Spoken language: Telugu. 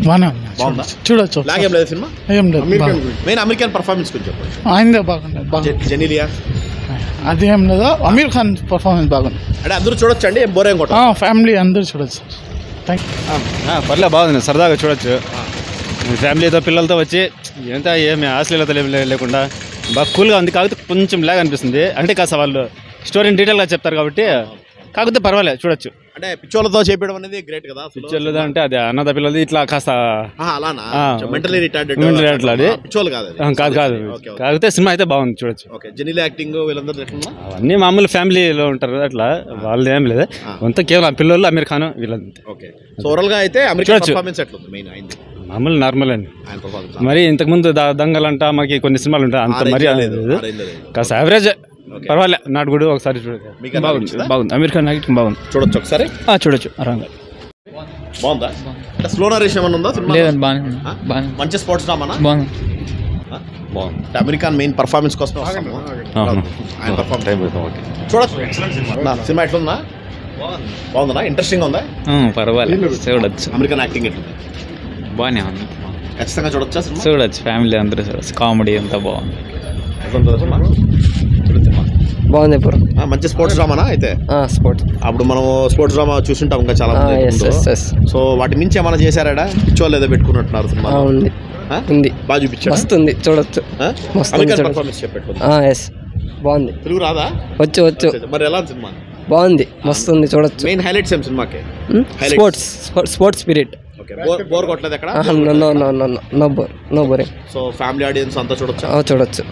బాగా బాగుందా? చూడొచ్చు. లాగ్ ఏం లేదు సినిమా? ఏం లేదు. మెయిన్ అమెరికన్ పర్ఫార్మెన్స్ కొంచెం ఆయనదే బాగుంది. జెనీలియా అది ఏం లేదు. అమీర్ ఖాన్ పర్ఫార్మెన్స్ బాగుంది. అంటే అందరూ చూడొచ్చు అండి, బోర్ ఏం కొట్ట? ఫ్యామిలీ అందరూ చూడొచ్చు. పర్లే బాగుంది, సరదాగా చూడొచ్చు. ఫ్యామిలీతో పిల్లలతో వచ్చి ఎంత ఏమి ఆశ్లీలత లేకుండా బాగా కూల్గా ఉంది. కాకపోతే కొంచెం లాగ్ అనిపిస్తుంది, అంటే కాస్త వాళ్ళు స్టోరీని డీటెయిల్గా చెప్తారు కాబట్టి. కాకపోతే పర్వాలేదు, చూడొచ్చు. అంటే పిచ్చోళ్ళతో చేపడం అనేది గ్రేట్ కదా. పిక్చర్లు అంటే అది అన్నద పిల్లలది ఇట్లా కాస్త అలానా మెంటలీ రిటార్డెడ్ పిచ్చోళ్ళు కాదు. కాదు కాకపోతే సినిమా అయితే బాగుంది, చూడొచ్చు. ఓకే, జెనీలి యాక్టింగ్ వీళ్ళందరూ అవన్నీ మామూలు ఫ్యామిలీలో ఉంటారు అట్లా, వాళ్ళది ఏం లేదు. అంతా కేవలం పిల్లలు అమీర్ ఖాన్ వీళ్ళంతే. ఓకే, సో ఓవరాల్ గా అయితే అమెరికన్ పర్ఫార్మెన్స్ ఎట్లుంది? మెయిన్ అయింది మామూలు నార్మల్ అండి. మరి ఇంతకుముందు దంగలంట మాకు కొన్ని సినిమాలు ఉంటాయి, అంత మరీ కాస్త యావరేజ్, పర్వాలే. నాట్ గుడ్, ఒకసారి చూడచ్చు. బాగుంది అమీర్ ఖాన్ యాక్టింగ్ బాగుంది, చూడొచ్చు ఒకసారి. చూడొచ్చు ఆరాంగా. బాగుందా? స్లో నరేషన్ ఏమన్నా ఉందా? లేదండి, బాగుంది. మంచి స్పోర్ట్స్ డ్రామానా? బాగుంది. అమెరికన్ మెయిన్ పర్ఫార్మెన్స్ కోసం చూడొచ్చు. సినిమా ఎట్లుందా? బాగుందా? ఇంట్రెస్టింగ్ ఉందా? పర్వాలేదు, చూడొచ్చు. అమెరికన్ యాక్టింగ్ ఎట్లుంది? బాగానే ఉంది, ఖచ్చితంగా చూడొచ్చా? చూడొచ్చు, ఫ్యామిలీ అందరూ చూడొచ్చు. కామెడీ అంతా బాగుంది. బాగుంది బ్రో. మంచి స్పోర్ట్స్ డ్రామానా అయితే? స్పోర్ట్స్. అప్పుడు మనం స్పోర్ట్స్ డ్రామా చూసింటాం ఇంకా చాలా. సో వాటి మించి ఏమైనా చేశారా? పిచ్చోళ్ళు ఏదో పెట్టుకున్నట్టున్నారు సినిమా. ఉంది, బాగా చూపించారు, వస్తుంది, చూడొచ్చు. పర్ఫార్మెన్స్ చెప్పట్టు బాగుంది. తెలుగు రాదా? వచ్చు. మరి ఎలా సినిమా? బాగుంది, మస్తుంది, చూడొచ్చు. మెయిన్ హైలైట్స్ ఏం సినిమాకి? Sports spirit. బోర్ కొట్టలేదు ఎక్కడ? No boring. So family audience అంతా చూడొచ్చు. చూడొచ్చు.